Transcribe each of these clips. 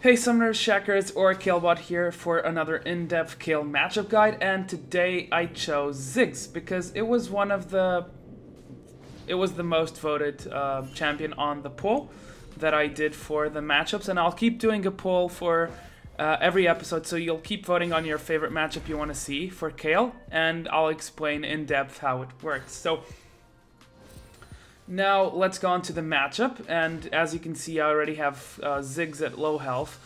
Hey Summoners, Shakarez or Kaylebot here for another in-depth Kayle matchup guide, and today I chose Ziggs because it was the most voted champion on the poll that I did for the matchups, and I'll keep doing a poll for every episode, so you'll keep voting on your favorite matchup you want to see for Kayle, and I'll explain in depth how it works. So now let's go on to the matchup, and as you can see I already have Ziggs at low health,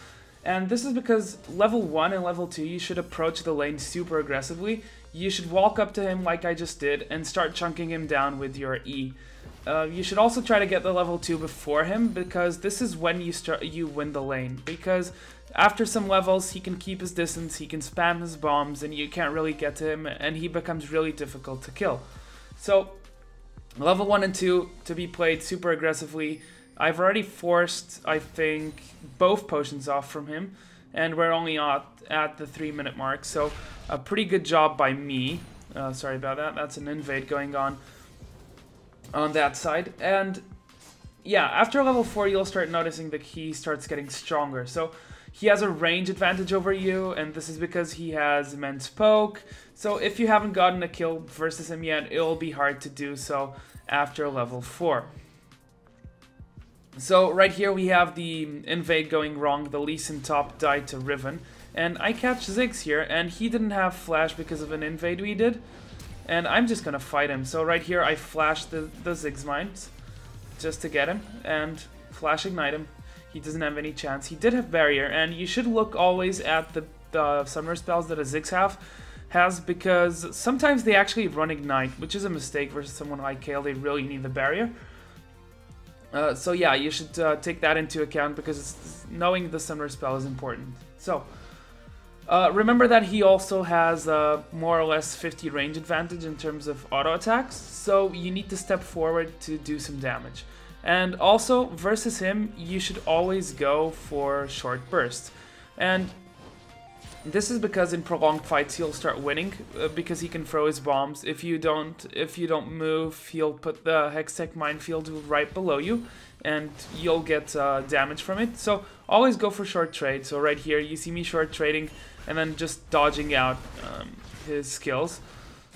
and this is because level 1 and level 2 you should approach the lane super aggressively. You should walk up to him like I just did and start chunking him down with your E. You should also try to get the level 2 before him, because this is when you win the lane, because after some levels he can keep his distance, he can spam his bombs, and you can't really get to him, and he becomes really difficult to kill. So level 1 and 2 to be played super aggressively. I've already forced, I think, both potions off from him, and we're only at the 3-minute mark, so a pretty good job by me. Sorry about that, that's an invade going on that side. And yeah, after level 4 you'll start noticing that he starts getting stronger. So he has a range advantage over you, and this is because he has immense poke. So if you haven't gotten a kill versus him yet, it'll be hard to do so after level 4. So right here we have the invade going wrong. The Lee Sin top died to Riven, and I catch Ziggs here, and he didn't have flash because of an invade we did, and I'm just gonna fight him. So right here I flash the Ziggs mines just to get him, and flash ignite him. He doesn't have any chance. He did have barrier, and you should look always at the summoner spells that a Ziggs has, because sometimes they actually run ignite, which is a mistake versus someone like Kayle. They really need the barrier. So yeah, you should take that into account, because knowing the summoner spell is important. So remember that he also has more or less 50 range advantage in terms of auto attacks, so you need to step forward to do some damage. And also, versus him, you should always go for short burst. And this is because in prolonged fights he'll start winning, because he can throw his bombs. If you don't move, he'll put the Hextech minefield right below you, and you'll get damage from it. So always go for short trade. So right here you see me short trading, and then just dodging out his skills.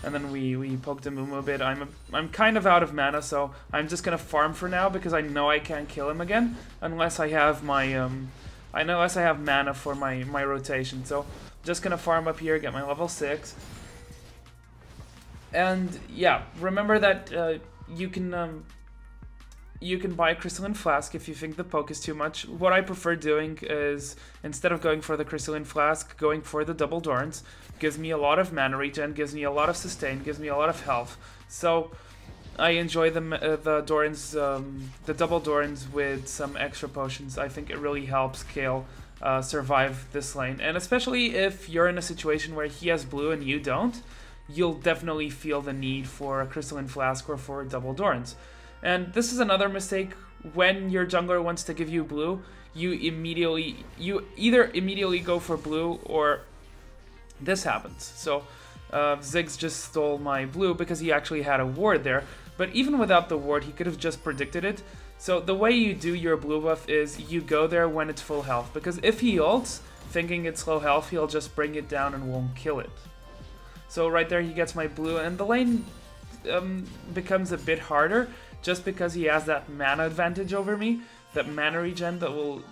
And then we poked him a bit. I'm kind of out of mana, so I'm just gonna farm for now, because I know I can't kill him again unless I have my unless I have mana for my rotation. So just gonna farm up here, get my level 6. And yeah, remember that you can buy a Crystalline Flask if you think the poke is too much. What I prefer doing is, instead of going for the Crystalline Flask, going for the double Dorns. Gives me a lot of mana regen, gives me a lot of sustain, gives me a lot of health. So I enjoy the Dorans, the double Dorans with some extra potions. I think it really helps Kayle survive this lane. And especially if you're in a situation where he has blue and you don't, you'll definitely feel the need for a Crystalline Flask or for double Dorans. And this is another mistake: when your jungler wants to give you blue, you either immediately go for blue, or this happens. So Ziggs just stole my blue because he actually had a ward there, but even without the ward he could have just predicted it. So the way you do your blue buff is you go there when it's full health, because if he ults thinking it's low health, he'll just bring it down and won't kill it. So right there he gets my blue, and the lane becomes a bit harder just because he has that mana advantage over me, that mana regen that will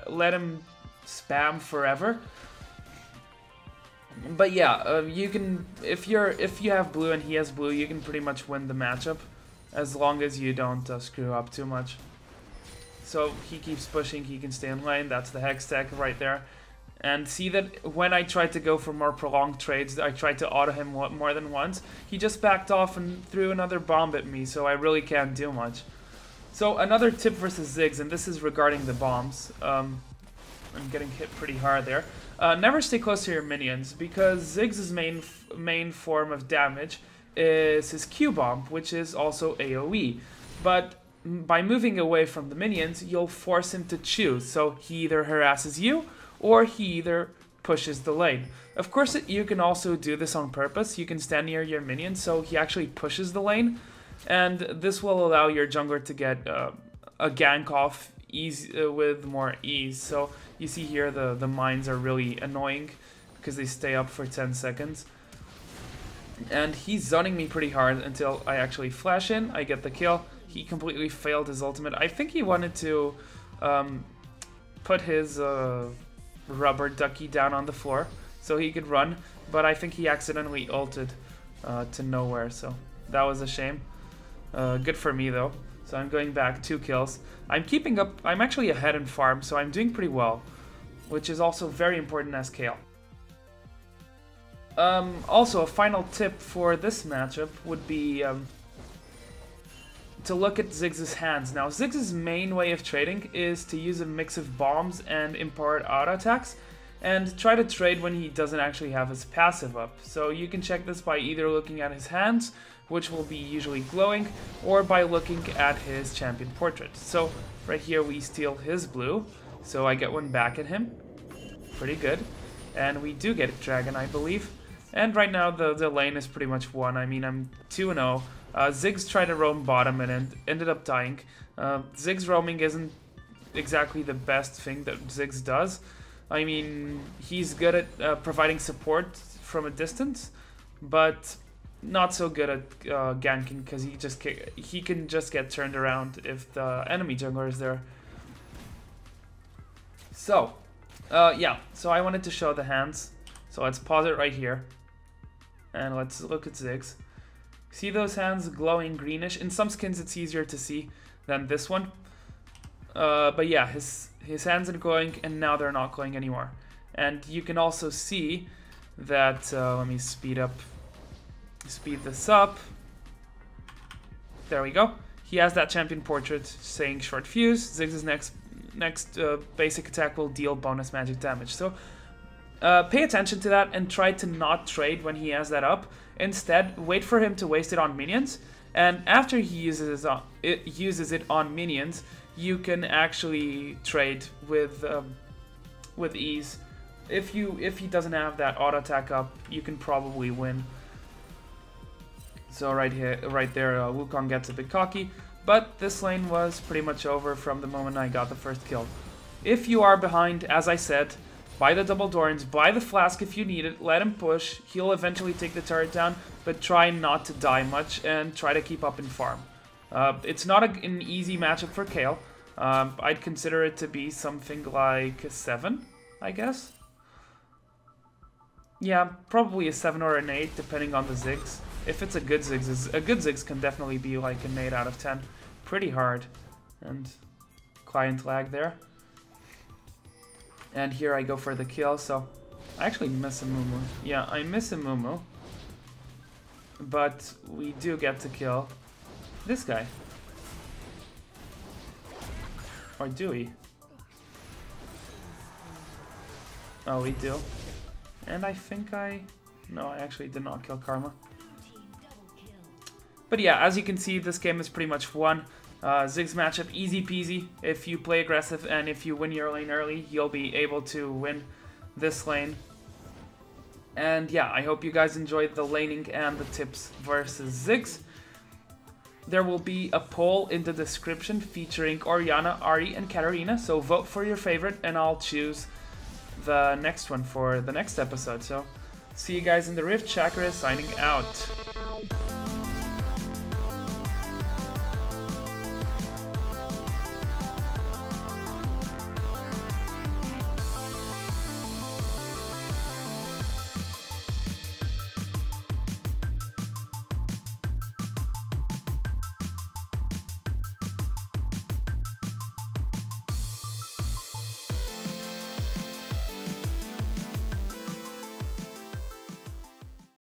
let him spam forever. But yeah, you can, if you have blue and he has blue, you can pretty much win the matchup, as long as you don't screw up too much. So he keeps pushing, he can stay in lane. That's the Hextech right there. And see that when I tried to go for more prolonged trades, I tried to auto him more than once. He just backed off and threw another bomb at me, so I really can't do much. So another tip versus Ziggs, and this is regarding the bombs. I'm getting hit pretty hard there. Never stay close to your minions, because Ziggs' main form of damage is his Q-bomb, which is also AoE. But by moving away from the minions, you'll force him to choose. So he either harasses you, or he either pushes the lane. Of course, you can also do this on purpose. You can stand near your minions, so he actually pushes the lane, and this will allow your jungler to get a gank off more ease. So you see here the mines are really annoying because they stay up for 10 seconds. And he's zoning me pretty hard until I actually flash in. I get the kill. He completely failed his ultimate. I think he wanted to put his rubber ducky down on the floor so he could run, but I think he accidentally ulted to nowhere, so that was a shame. Good for me though. So I'm going back 2 kills. I'm keeping up. I'm actually ahead in farm, so I'm doing pretty well, which is also very important as Kayle. Also, a final tip for this matchup would be to look at Ziggs' hands. Now, Ziggs' main way of trading is to use a mix of bombs and empowered auto attacks, and try to trade when he doesn't actually have his passive up. So you can check this by either looking at his hands, which will be usually glowing, or by looking at his champion portrait. So right here we steal his blue, so I get one back at him. Pretty good. And we do get a dragon, I believe. And right now the lane is pretty much won. I mean, I'm 2-0. Ziggs tried to roam bottom and ended up dying. Ziggs roaming isn't exactly the best thing that Ziggs does. I mean, he's good at providing support from a distance, but not so good at ganking, because he can just get turned around if the enemy jungler is there. So, yeah, so I wanted to show the hands. So let's pause it right here. And let's look at Ziggs. See those hands glowing greenish? In some skins it's easier to see than this one. But yeah, his hands are glowing, and now they're not glowing anymore. And you can also see that, let me speed this up. There we go. He has that champion portrait saying short fuse. Ziggs' next basic attack will deal bonus magic damage. So pay attention to that and try to not trade when he has that up. Instead, wait for him to waste it on minions, and after he uses it on minions, you can actually trade with ease. If he doesn't have that auto attack up, you can probably win. So right there, Wukong gets a bit cocky, but this lane was pretty much over from the moment I got the first kill. If you are behind, as I said, buy the double Dorans, buy the flask if you need it, let him push, he'll eventually take the turret down, but try not to die much and try to keep up in farm. It's not an easy matchup for Kayle. I'd consider it to be something like a 7, I guess. Yeah, probably a 7 or an 8, depending on the Ziggs. If it's a good Ziggs can definitely be like an 8 out of 10. Pretty hard. And client lag there. And here I go for the kill, so I actually miss a Mumu. Yeah, I miss a Mumu. But we do get to kill this guy. Or do we? Oh, we do. And I think no, I actually did not kill Karma. But yeah, as you can see, this game is pretty much won. Ziggs matchup, easy peasy. If you play aggressive and if you win your lane early, you'll be able to win this lane. And yeah, I hope you guys enjoyed the laning and the tips versus Ziggs. There will be a poll in the description featuring Orianna, Ahri, and Katarina, so vote for your favorite and I'll choose the next one for the next episode. So see you guys in the Rift. Shakarez signing out.